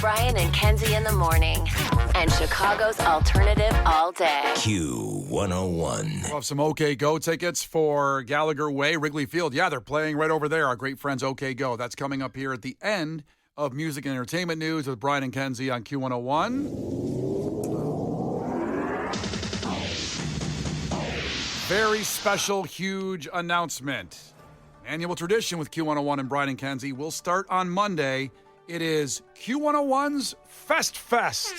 Brian and Kenzie in the morning. And Chicago's alternative all day. Q101. We'll have some OK Go tickets for Gallagher Way, Wrigley Field. Yeah, they're playing right over there. Our great friends OK Go. That's coming up here at the end of Music and Entertainment News with Brian and Kenzie on Q101. Very special, huge announcement. Annual tradition with Q101 and Brian and Kenzie. We'll start on Monday. It is Q101's Fest Fest.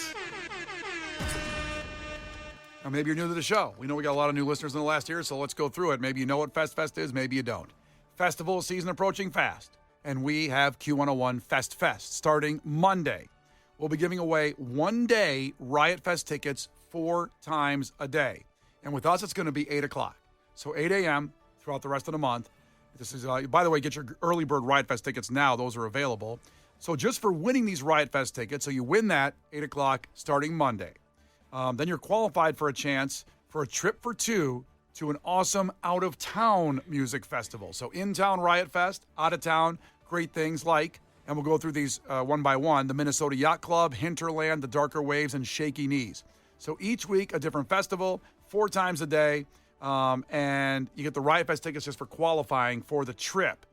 Now, maybe you're new to the show. We know we got a lot of new listeners in the last year, so let's go through it. Maybe you know what Fest Fest is, maybe you don't. Festival season approaching fast, and we have Q101 Fest Fest starting Monday. We'll be giving away one-day Riot Fest tickets 4 times a day. And with us, it's going to be 8 o'clock. So 8 a.m. throughout the rest of the month. This is, by the way, get your early bird Riot Fest tickets now. Those are available. So just for winning these Riot Fest tickets, so you win that 8 o'clock starting Monday. Then you're qualified for a chance for a trip for 2 to an awesome out-of-town music festival. So in-town Riot Fest, out-of-town, great things like, and we'll go through these one by one, the Minnesota Yacht Club, Hinterland, the Darker Waves, and Shaky Knees. So each week, a different festival, 4 times a day, and you get the Riot Fest tickets just for qualifying for the trip.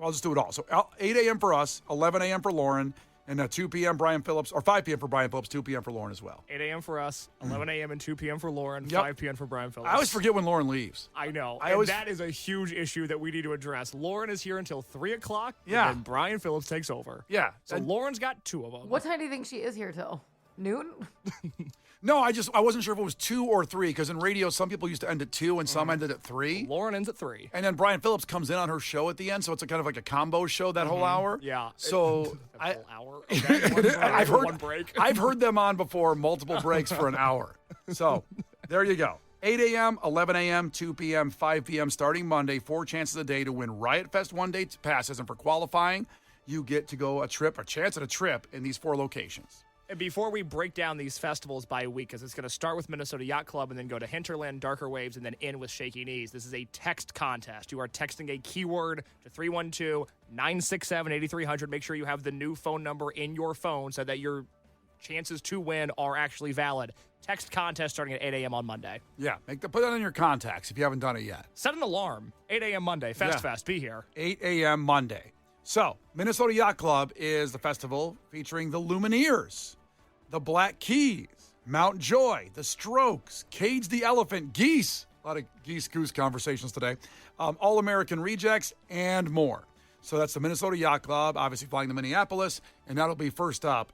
I'll just do it all. So 8 a.m. for us, 11 a.m. for Lauren, and 2 p.m. Brian Phillips, or 5 p.m. for Brian Phillips, 2 p.m. for Lauren as well. 8 a.m. for us, 11 a.m. and 2 p.m. for Lauren, Yep. 5 p.m. for Brian Phillips. I always forget when Lauren leaves. I know. I always- that is a huge issue that we need to address. Lauren is here until 3 o'clock, Yeah. and then Brian Phillips takes over. Yeah. So And- Lauren's got 2 of them. What time do you think she is here till? Noon? No, I wasn't sure if it was 2 or 3, because in radio, some people used to end at 2 and some ended at 3. Lauren ends at 3. And then Brian Phillips comes in on her show at the end, so it's a kind of like a combo show that whole hour. Yeah. So A full hour. Okay. I've heard one break. I've heard them on before, multiple breaks for an hour. So there you go. 8 a.m., 11 a.m., 2 p.m., 5 p.m. starting Monday. 4 chances a day to win Riot Fest one-day passes. And for qualifying, you get to go a chance at a trip in these 4 locations. And before we break down these festivals by week, because it's going to start with Minnesota Yacht Club and then go to Hinterland, Darker Waves, and then end with Shaky Knees. This is a text contest. You are texting a keyword to 312-967-8300. Make sure you have the new phone number in your phone so that your chances to win are actually valid. Text contest starting at 8 a.m. on Monday. Yeah, put that in your contacts if you haven't done it yet. Set an alarm. 8 a.m. Monday. Fest Yeah. Fest. Be here. 8 a.m. Monday. So, Minnesota Yacht Club is the festival featuring the Lumineers, the Black Keys, Mount Joy, the Strokes, Cage the Elephant, Geese, a lot of geese-goose conversations today, All-American Rejects, and more. So that's the Minnesota Yacht Club, obviously flying to Minneapolis, and that'll be first up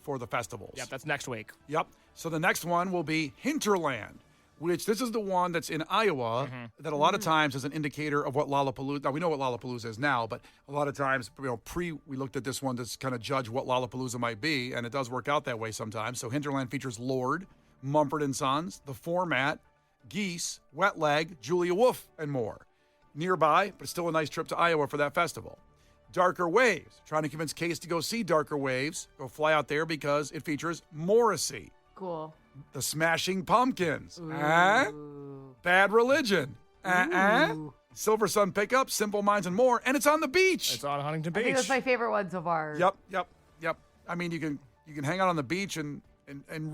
for the festivals. Yep, that's next week. Yep. So the next one will be Hinterland, which this is the one that's in Iowa that a lot of times is an indicator of what Lollapalooza. Now, we know what Lollapalooza is now, but a lot of times, we looked at this one to kind of judge what Lollapalooza might be, and it does work out that way sometimes. So Hinterland features Lord, Mumford & Sons, The Format, Geese, Wet Leg, Julia Wolf, and more. Nearby, but still a nice trip to Iowa for that festival. Darker Waves, trying to convince Case to go see Darker Waves. Go fly out there because it features Morrissey, Cool. the Smashing Pumpkins, Bad Religion, Silver Sun Pickup, Simple Minds, and more. And it's on the beach. It's on Huntington I think Beach. that's my favorite one so far. Yep. I mean, you can hang out on the beach and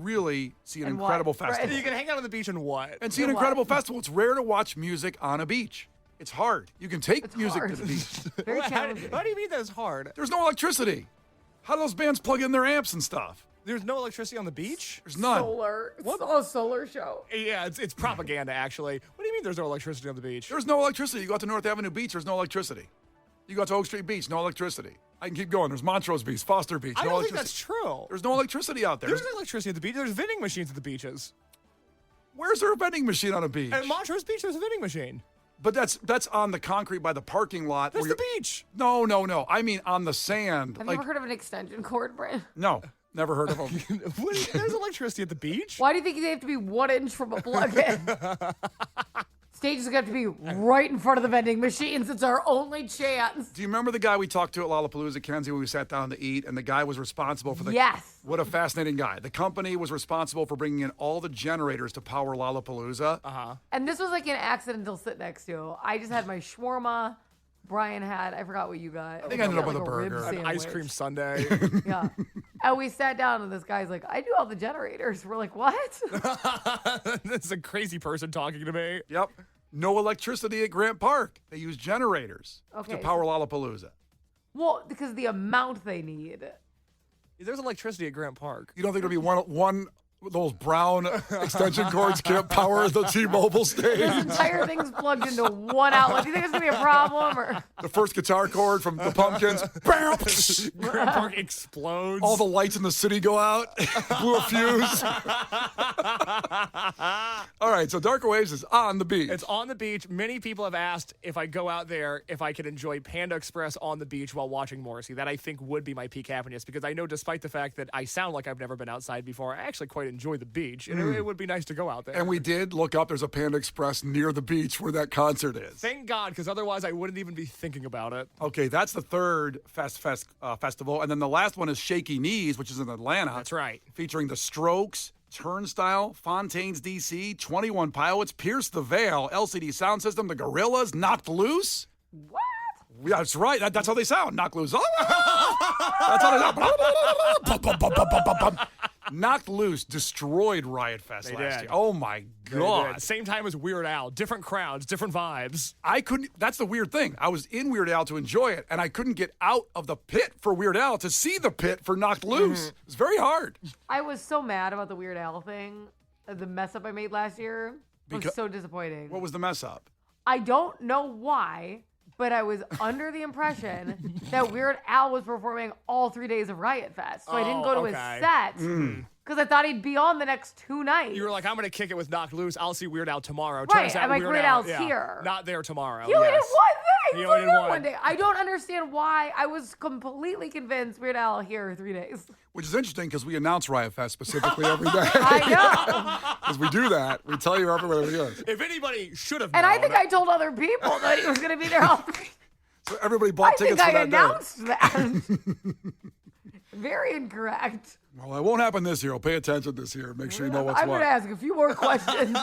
really see an And what? incredible Right. festival. You can hang out on the beach and what? And see an And what? incredible festival. It's rare to watch music on a beach. It's hard. You can take It's music hard. to the beach. Very How challenging. do you mean that's hard? There's no electricity. How do those bands plug in their amps and stuff? There's no electricity on the beach? There's none. Solar. It's all a solar show. Yeah, it's propaganda, actually. What do you mean there's no electricity on the beach? There's no electricity. You go out to North Avenue Beach, there's no electricity. You go out to Oak Street Beach, no electricity. I can keep going. There's Montrose Beach, Foster Beach, I no don't think electricity. that's true. There's no electricity out there. There's electricity at the beach. There's vending machines at the beaches. Where's there a vending machine on a beach? At Montrose Beach, there's a vending machine. But that's on the concrete by the parking lot. That's where the you're- beach. No. I mean on the sand. Have you ever heard of an extension cord, Brent? No, never heard of them. There's electricity at the beach. Why do you think they have to be 1 inch from a plug-in? Stages have to be right in front of the vending machines. It's our only chance. Do you remember the guy we talked to at Lollapalooza, Kenzie, when we sat down to eat, and the guy was responsible for the... Yes. What a fascinating guy. The company was responsible for bringing in all the generators to power Lollapalooza. And this was like an accidental sit next to. I just had my shawarma. Brian had, I forgot what you got. I think I ended up with a burger. An ice cream sundae. Yeah. And we sat down, and this guy's like, I do all the generators. We're like, what? This is a crazy person talking to me. Yep. No electricity at Grant Park. They use generators to power Lollapalooza. Well, because the amount they need. There's electricity at Grant Park. You don't think there'll be one those brown extension cords can't power the T-Mobile stage? This entire thing's plugged into one outlet. Do you think it's going to be a problem? Or? The first guitar chord from the Pumpkins. Bam! Grant Park explodes. All the lights in the city go out. Blew a fuse. All right, so Darker Waves is on the beach. It's on the beach. Many people have asked if I go out there, if I could enjoy Panda Express on the beach while watching Morrissey. That I think would be my peak happiness, because I know despite the fact that I sound like I've never been outside before, I actually quite enjoy the beach, and it would be nice to go out there. And we did look up, there's a Panda Express near the beach where that concert is. Thank God, because otherwise I wouldn't even be thinking about it. Okay, that's the third festival. And then the last one is Shaky Knees, which is in Atlanta. That's right. Featuring The Strokes, Turnstile, Fontaines DC, 21 Pilots, Pierce the Veil, LCD Sound System, The Gorillas, Knocked Loose. What? Yeah, that's right. That's how they sound. Knocked Loose. That's how they sound. Knocked Loose destroyed Riot Fest last year. Oh, my God. Same time as Weird Al. Different crowds, different vibes. I couldn't. That's the weird thing. I was in Weird Al to enjoy it, and I couldn't get out of the pit for Weird Al to see the pit for Knocked Loose. It was very hard. I was so mad about the Weird Al thing, the mess up I made last year. It was so disappointing. What was the mess up? I don't know why, but I was under the impression that Weird Al was performing all 3 days of Riot Fest. So I didn't go to his set because I thought he'd be on the next 2 nights. You were like, I'm going to kick it with Knocked Loose. I'll see Weird Al tomorrow. Right, Turns out I'm like, Weird Al's here. Not there tomorrow. He only did one thing. He only did one. Day. I don't understand why. I was completely convinced Weird Al here 3 days. Which is interesting because we announce Riot Fest specifically every day. I know. Because we do that. We tell you everywhere he is. If anybody should have And known. I think I told other people that he was going to be there all So everybody bought tickets for that I announced that. Very incorrect. Well, it won't happen this year. Pay attention this year. Make sure you know what's I'm what. going to ask a few more questions.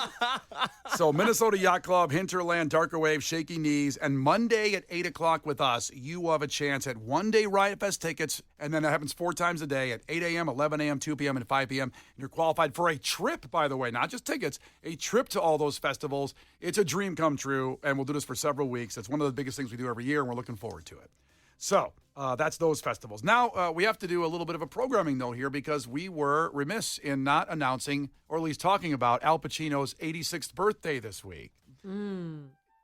So Minnesota Yacht Club, Hinterland, Darker Wave, Shaky Knees, and Monday at 8 o'clock with us, you will have a chance at one-day Riot Fest tickets, and then it happens 4 times a day at 8 a.m., 11 a.m., 2 p.m., and 5 p.m. And you're qualified for a trip, by the way, not just tickets, a trip to all those festivals. It's a dream come true, and we'll do this for several weeks. It's one of the biggest things we do every year, and we're looking forward to it. So that's those festivals. Now, we have to do a little bit of a programming note here because we were remiss in not announcing, or at least talking about, Al Pacino's 86th birthday this week.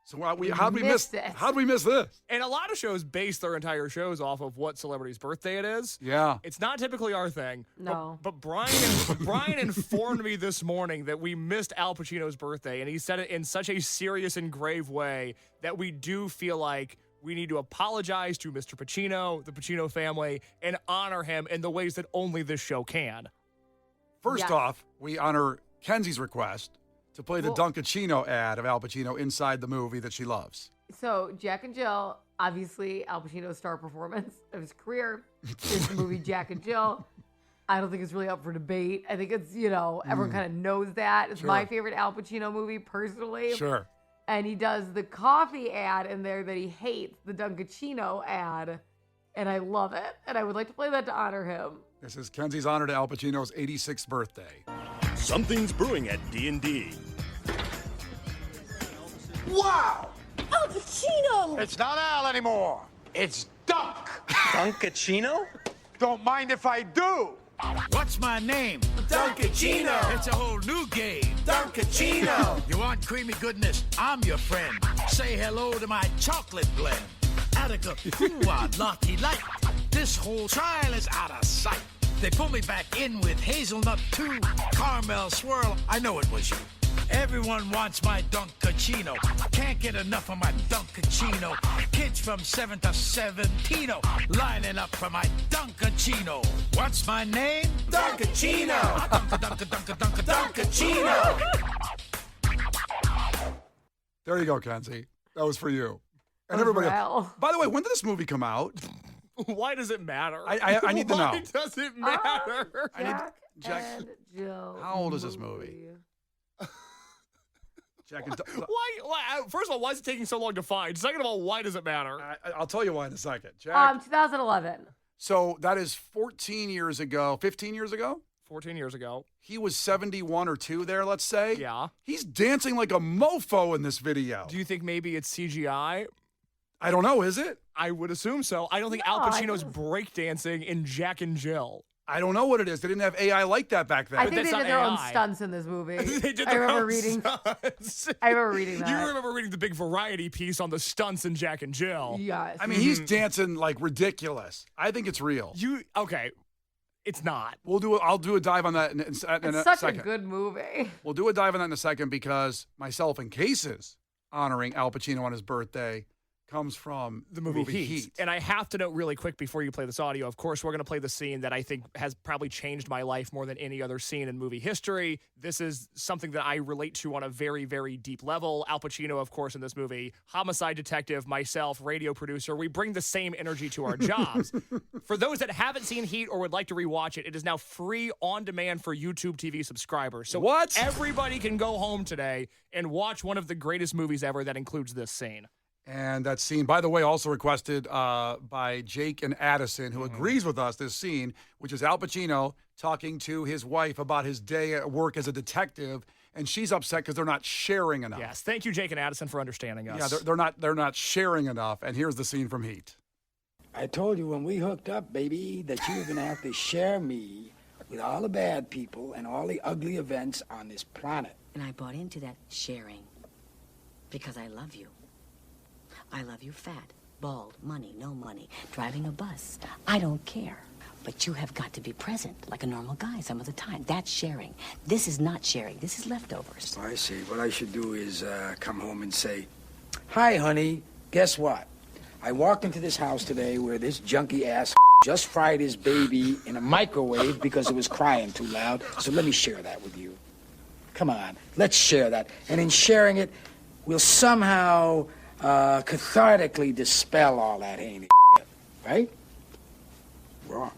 So how'd we miss this? And a lot of shows base their entire shows off of what celebrity's birthday it is. Yeah. It's not typically our thing. No. But Brian informed me this morning that we missed Al Pacino's birthday, and he said it in such a serious and grave way that we do feel like we need to apologize to Mr. Pacino, the Pacino family, and honor him in the ways that only this show can. First off, we honor Kenzie's request to play the Dunkachino ad of Al Pacino inside the movie that she loves. So Jack and Jill, obviously Al Pacino's star performance of his career is the movie Jack and Jill. I don't think it's really up for debate. I think it's, everyone kind of knows that. It's my favorite Al Pacino movie personally. Sure. And he does the coffee ad in there that he hates, the Dunkachino ad. And I love it. And I would like to play that to honor him. This is Kenzie's honor to Al Pacino's 86th birthday. Something's brewing at D&D. Wow! Al Pacino! It's not Al anymore. It's Dunk. Dunkachino? Don't mind if I do. What's my name? Dunkachino. It's a whole new game. Dunkachino. You want creamy goodness? I'm your friend. Say hello to my chocolate blend. Attica, ooh-ah, lucky light. This whole trial is out of sight. They pull me back in with hazelnut too. Caramel swirl, I know it was you. Everyone wants my Dunkachino. Can't get enough of my Dunkachino. Kids from 7 to 17 lining up for my Dunkachino. What's my name? Dunkachino. Dunkachino. There you go, Kenzie. That was for you. And That was everybody for else. Al. By the way, when did this movie come out? Why does it matter? I need to know. Why does it matter? Jack and Jill. How old is this movie? Jack and Why? First of all, why is it taking so long to find? Second of all, why does it matter? I'll tell you why in a second. Jack, 2011. So that is 14 years ago, 15 years ago? 14 years ago. He was 71 or 2 there, let's say. Yeah. He's dancing like a mofo in this video. Do you think maybe it's CGI? I don't know, is it? I would assume so. I don't think Al Pacino's breakdancing in Jack and Jill. I don't know what it is. They didn't have AI like that back then. I think they that's did not their own AI. stunts in this movie. They did I their remember own reading. stunts. I remember reading that. You remember reading the big variety piece on the stunts in Jack and Jill. Yes. I mean, he's dancing like ridiculous. I think it's real. Okay. It's not. I'll do a dive on that in it's a such second. a good movie. We'll do a dive on that in a second because myself and Cases honoring Al Pacino on his birthday comes from The movie Heat. And I have to note really quick before you play this audio, of course, we're going to play the scene that I think has probably changed my life more than any other scene in movie history. This is something that I relate to on a very, very deep level. Al Pacino, of course, in this movie, homicide detective, myself, radio producer, we bring the same energy to our jobs. For those that haven't seen Heat or would like to rewatch it, it is now free on demand for YouTube TV subscribers. So What? Everybody can go home today and watch one of the greatest movies ever that includes this scene. And that scene, by the way, also requested by Jake and Addison, who agrees with us, this scene, which is Al Pacino talking to his wife about his day at work as a detective, and she's upset because they're not sharing enough. Yes, thank you, Jake and Addison, for understanding us. Yeah, they're not sharing enough. And here's the scene from Heat. I told you when we hooked up, baby, that you were going to have to share me with all the bad people and all the ugly events on this planet. And I bought into that sharing because I love you. I love you fat, bald, money, no money, driving a bus. I don't care. But you have got to be present like a normal guy some of the time. That's sharing. This is not sharing. This is leftovers. I see. What I should do is come home and say, "Hi, honey, guess what? I walked into this house today where this junkie ass just fried his baby in a microwave because it was crying too loud. So let me share that with you. Come on, let's share that. And in sharing it, we'll somehow cathartically dispel all that heinous shit, right?" Wrong.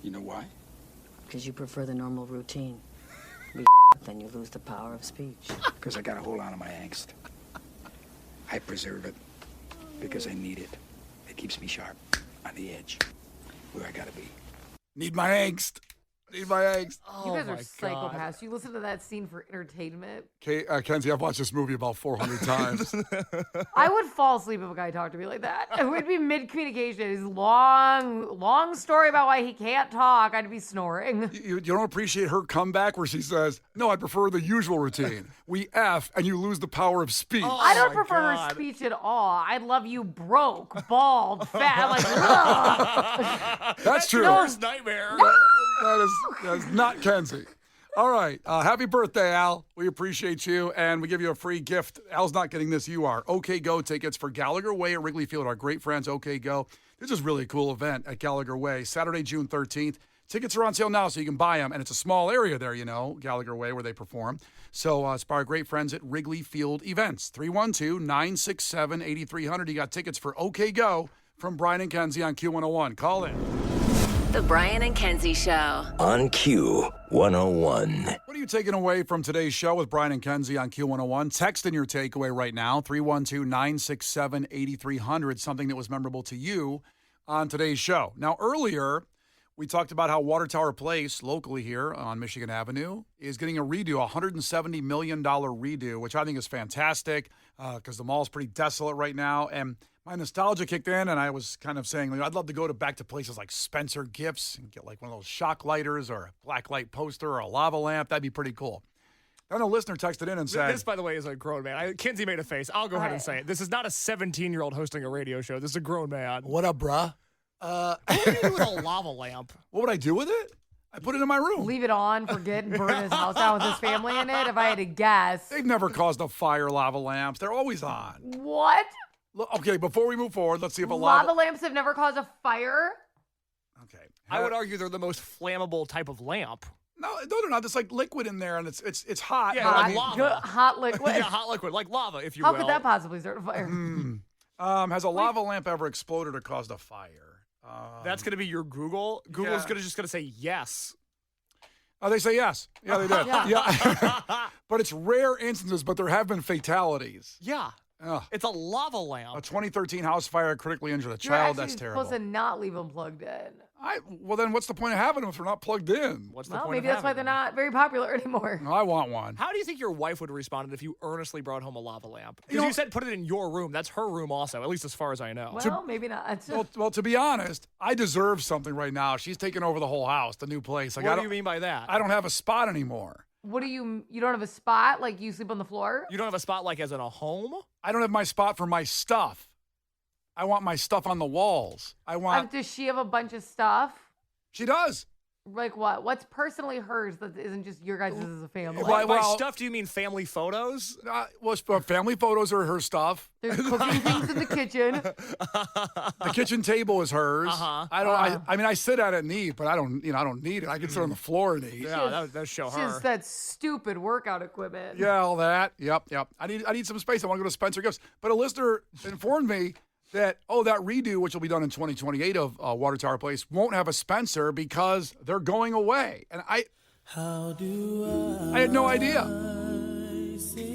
You know why? Because you prefer the normal routine. Then you lose the power of speech. Because I got to hold on to my angst. I preserve it because I need it. It keeps me sharp, on the edge, where I got to be. Need my angst. Need my angst. You guys my are psychopaths. God. You listen to that scene for entertainment. Kenzie, I've watched this movie about 400 times. I would fall asleep if a guy talked to me like that. It would be mid-communication. His long story about why he can't talk. I'd be snoring. You don't appreciate her comeback where she says, "No, I prefer the usual routine. We F and you lose the power of speech." I don't my prefer her God. speech at all. I love you broke, bald, fat. I'm like, ugh. That's true. Worst nightmare. That is not Kenzie. All right. Happy birthday, Al. We appreciate you, and we give you a free gift. Al's not getting this. You are. OK Go tickets for Gallagher Way at Wrigley Field. Our great friends, OK Go. This is really a cool event at Gallagher Way, Saturday, June 13th. Tickets are on sale now, so you can buy them. And it's a small area there, Gallagher Way, where they perform. So it's by our great friends at Wrigley Field Events. 312-967-8300. You got tickets for OK Go from Brian and Kenzie on Q101. Call in. The Brian and Kenzie Show. On Q101. What are you taking away from today's show with Brian and Kenzie on Q101? Text in your takeaway right now, 312-967-8300, something that was memorable to you on today's show. Now, earlier, we talked about how Water Tower Place, locally here on Michigan Avenue, is getting a redo, a $170 million redo, which I think is fantastic because the mall is pretty desolate right now. And my nostalgia kicked in, and I was kind of saying, I'd love to go back to places like Spencer Gifts and get like one of those shock lighters or a black light poster or a lava lamp. That'd be pretty cool. Then a listener texted in and said, This, by the way, is a grown man. Kinsey made a face. I'll go ahead and say it. This is not a 17-year-old hosting a radio show. This is a grown man. "What up, bruh?" What do you do with a lava lamp? What would I do with it? I put it in my room. Leave it on, forget, and burn his house down with his family in it. If I had to guess. They've never caused a fire, lava lamps. They're always on. What? Look, okay, before we move forward, let's see if a Lava lamps have never caused a fire? Okay. I would argue they're the most flammable type of lamp. No, they're not. There's like liquid in there, and it's hot. Yeah, but like I mean, lava. Good, hot liquid. Yeah, hot liquid, like lava, if you How will. could that possibly start a fire? has a lava lamp ever exploded or caused a fire? That's going to be your Google. Google's just going to say yes. Oh, they say yes. Yeah, they did. Yeah. But it's rare instances, but there have been fatalities. Yeah. Ugh. It's a lava lamp. A 2013 house fire critically injured a You're child. actually That's terrible. supposed to not leave them plugged in. Well, then what's the point of having them if they're not plugged in? What's the Well, point maybe of that's why having they're them? not very popular anymore. No, I want one. How do you think your wife would have responded if you earnestly brought home a lava lamp? Because You know- you said put it in your room. That's her room also, at least as far as I know. Well, maybe not. Well, to be honest, I deserve something right now. She's taking over the whole house, the new place. Like, What do you mean by that? I don't have a spot anymore. What do you don't have a spot? Like you sleep on the floor? You don't have a spot like as in a home? I don't have my spot for my stuff. I want my stuff on the walls. I want. Does she have a bunch of stuff? She does. Like what? What's personally hers that isn't just your guys' as a family? By stuff, do you mean family photos? Family photos are her stuff. There's cooking things in the kitchen. The kitchen table is hers. I don't. I mean, I sit at it and eat, but I don't. I don't need it. I can sit on the floor and eat. Yeah, that show She her. has that stupid workout equipment. Yeah, all that. Yep. I need some space. I want to go to Spencer Gifts. But a listener informed me that that redo, which will be done in 2028 of Water Tower Place, won't have a Spencer because they're going away. And I had no idea.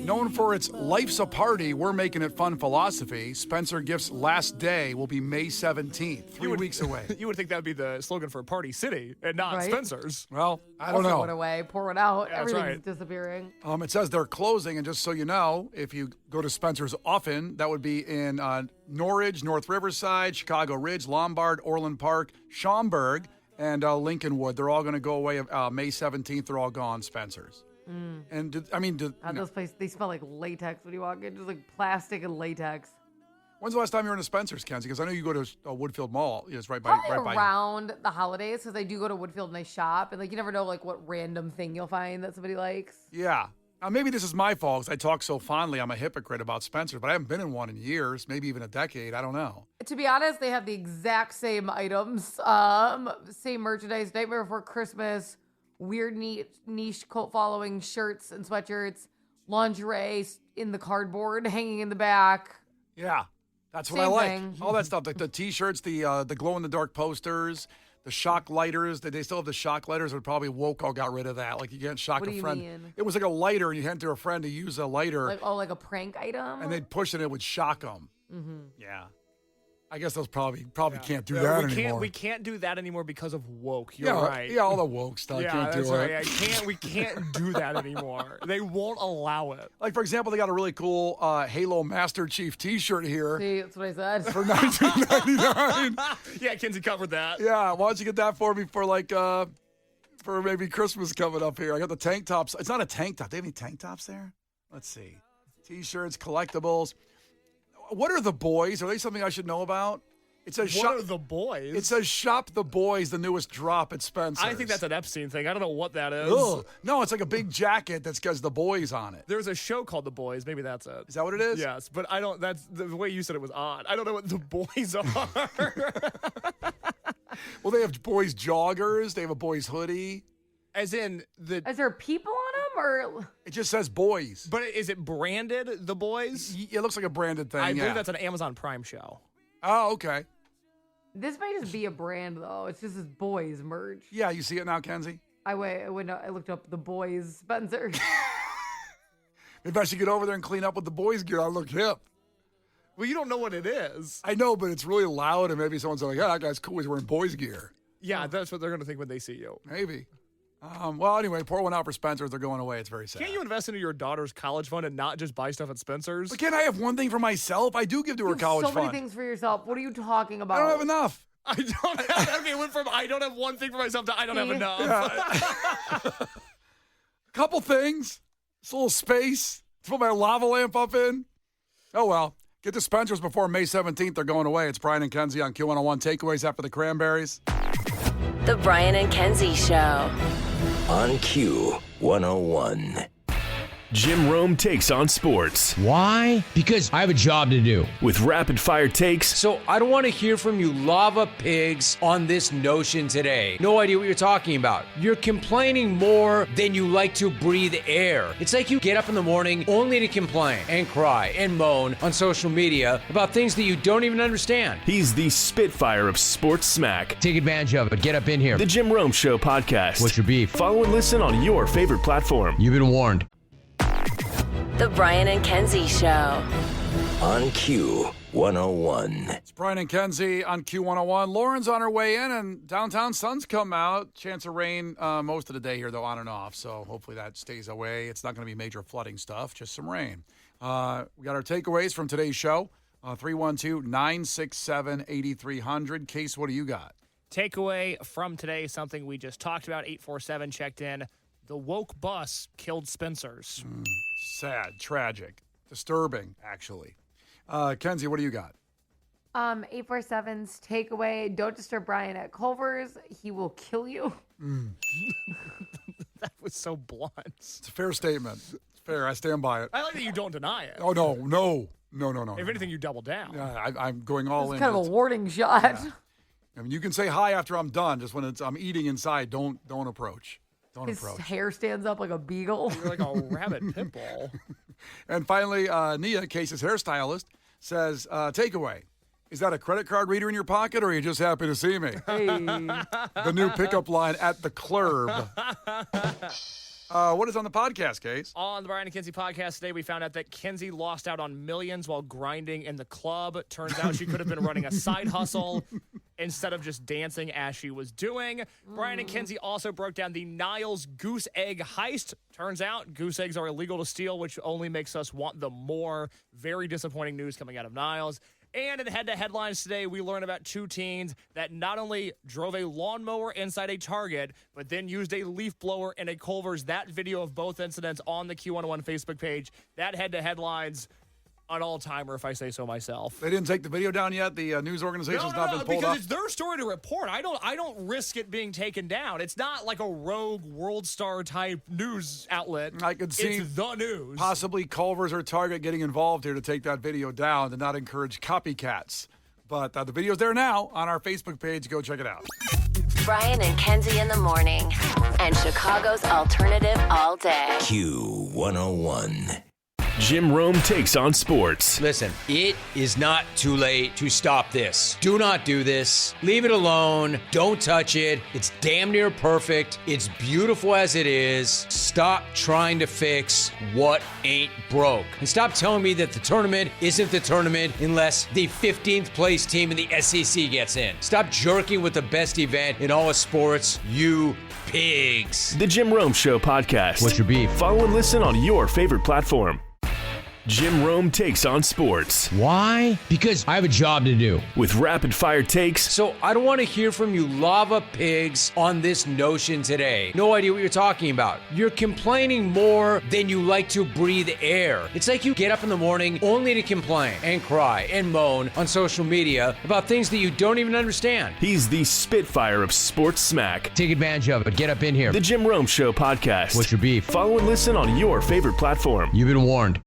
Known for its Life's a Party, We're Making It Fun philosophy, Spencer Gifts' last day will be May 17th, 3 weeks away. You would think that would be the slogan for Party City and not Right? Spencer's. Well, I don't Also know. went away, pour it out. Yeah, that's Everything's right. disappearing. It says they're closing, and just so you know, if you go to Spencer's often, that would be in Norridge, North Riverside, Chicago Ridge, Lombard, Orland Park, Schaumburg, and Lincolnwood. They're all going to go away May 17th. They're all gone, Spencer's. And Those places, they smell like latex when you walk in, just like plastic and latex. when's the last time you were in a Spencer's, Kenzie? Because I know you go to Woodfield Mall. It's right by. Probably right by you. around the holidays, because I do go to Woodfield and I shop, and like you never know like what random thing you'll find that somebody likes. Yeah. Now, maybe this is my fault because I talk so fondly. I'm a hypocrite about Spencer's, but I haven't been in one in years, maybe even a decade. I don't know. To be honest, they have the exact same items, same merchandise. Nightmare Before Christmas, weird niche cult following shirts and sweatshirts, lingerie in the cardboard hanging in the back. Yeah, that's what I Same like. thing. All that stuff, like the T-shirts, the glow-in-the-dark posters, the shock lighters. They still have the shock lighters, but probably woke all got rid of that. Like you can't shock What a do you friend. mean? It was like a lighter, and you hand it to a friend to use a lighter, Like a prank item. and they'd push it, and it would shock them. Mm-hmm. Yeah. I guess those probably can't do Yeah, that we anymore. We can't do that anymore because of woke. You're yeah, right. Yeah, all the woke stuff. Yeah, can't that's do right. it. We can't do that anymore. They won't allow it. Like, for example, they got a really cool Halo Master Chief T-shirt here See, that's what I said. for $19.99. Yeah, Kenzie covered that. Yeah, why don't you get that for me for for maybe Christmas coming up here? I got the tank tops. It's not a tank top. They have any tank tops there? Let's see. T-shirts, collectibles. What are the boys? Are they something I should know about? It says What shop are the boys? It says Shop the Boys, the newest drop at Spencer's. I think that's an Epstein thing. I don't know what that is. Ugh. No, it's like a big jacket that's got the boys on it. There's a show called The Boys. Maybe that's it. Is that what it is? Yes, but I don't. That's the way you said it was odd. I don't know what the boys are. Well, they have boys joggers. They have a boys hoodie. As in the. Is there people on them or? It just says boys. But is it branded The Boys? It looks like a branded thing. I yeah. believe that's an Amazon Prime show. Oh, okay. This might just be a brand though. It's just this boys merch. Yeah, you see it now, Kenzie? I looked up the boys Spencer. Maybe I should get over there and clean up with the boys gear. I look hip. Well, you don't know what it is. I know, but it's really loud, and maybe someone's like, "Yeah, that guy's cool. He's wearing boys gear." Yeah, that's what they're going to think when they see you. Maybe. Well, anyway, pour one out for Spencer's. They're going away. It's very sad. Can't you invest into your daughter's college fund and not just buy stuff at Spencer's? But can't I have one thing for myself? I do give to her college so fund. many things for yourself. What are you talking about? I don't have enough. I don't have. Okay, it went from I don't have one thing for myself to I don't have enough. Couple things. It's a little space to put my lava lamp up in. Oh, well. Get to Spencer's before May 17th. They're going away. It's Brian and Kenzie on Q101 Takeaways after the Cranberries. The Brian and Kenzie Show. On Q101. Jim Rome takes on sports. Why? Because I have a job to do. With rapid-fire takes. So I don't want to hear from you lava pigs on this notion today. No idea what you're talking about. You're complaining more than you like to breathe air. It's like you get up in the morning only to complain and cry and moan on social media about things that you don't even understand. He's the Spitfire of sports smack. Take advantage of it. Get up in here. The Jim Rome Show podcast. What's your beef? Follow and listen on your favorite platform. You've been warned. The Brian and Kenzie Show. on Q101. It's Brian and Kenzie on Q101. Lauren's on her way in, and downtown sun's come out. Chance of rain most of the day here, though, on and off. So hopefully that stays away. It's not going to be major flooding stuff, just some rain. We got our takeaways from today's show. 312-967-8300. Case, what do you got? Takeaway from today, something we just talked about. 847 checked in. The woke bus killed Spencer's. Sad, tragic, disturbing, actually. Kenzie, what do you got? 847's takeaway, don't disturb Brian at Culver's. He will kill you. That was so blunt. It's a fair statement. It's fair. I stand by it. I like that you don't deny it. Oh, no. If anything, you double down. Yeah, I'm going all in. It's kind of a warning shot. Yeah. I mean, you can say hi after I'm done. Just when I'm eating inside, don't approach. His hair stands up like a beagle. You're like a rabid pit bull. And finally, Nia, Case's hairstylist, says, takeaway. Is that a credit card reader in your pocket, or are you just happy to see me? Hey. The new pickup line at the club. What is on the podcast, Case? On the Brian and Kenzie podcast today, we found out that Kenzie lost out on millions while grinding in the club. Turns out she could have been running a side hustle instead of just dancing as she was doing. Brian and Kenzie also broke down the Niles goose egg heist. Turns out goose eggs are illegal to steal, which only makes us want them more. Very disappointing news coming out of Niles. And in Head to Headlines today, we learn about two teens that not only drove a lawnmower inside a Target, but then used a leaf blower in a Culver's. That video of both incidents on the Q101 Facebook page. That Head to Headlines, an all-timer, if I say so myself. They didn't take the video down yet? The news organization's not been pulled because up? it's their story to report. I don't risk it being taken down. It's not like a rogue World Star type news outlet. I could see it's the news. Possibly Culver's or Target getting involved here to take that video down to not encourage copycats. But the video's there now on our Facebook page. Go check it out. Brian and Kenzie in the morning, and Chicago's alternative all day. Q101. Jim Rome takes on sports. Listen, it is not too late to stop this. Do not do this. Leave it alone. Don't touch it. It's damn near perfect. It's beautiful as it is. Stop trying to fix what ain't broke. And stop telling me that the tournament isn't the tournament unless the 15th place team in the SEC gets in. Stop jerking with the best event in all of sports, you pigs. The Jim Rome Show podcast. What's your beef? Follow and listen on your favorite platform. Jim Rome takes on sports. Why? Because I have a job to do. With rapid-fire takes. So I don't want to hear from you lava pigs on this notion today. No idea what you're talking about. You're complaining more than you like to breathe air. It's like you get up in the morning only to complain and cry and moan on social media about things that you don't even understand. He's the spitfire of sports smack. Take advantage of it. Get up in here. The Jim Rome Show podcast. What's your beef? Follow and listen on your favorite platform. You've been warned.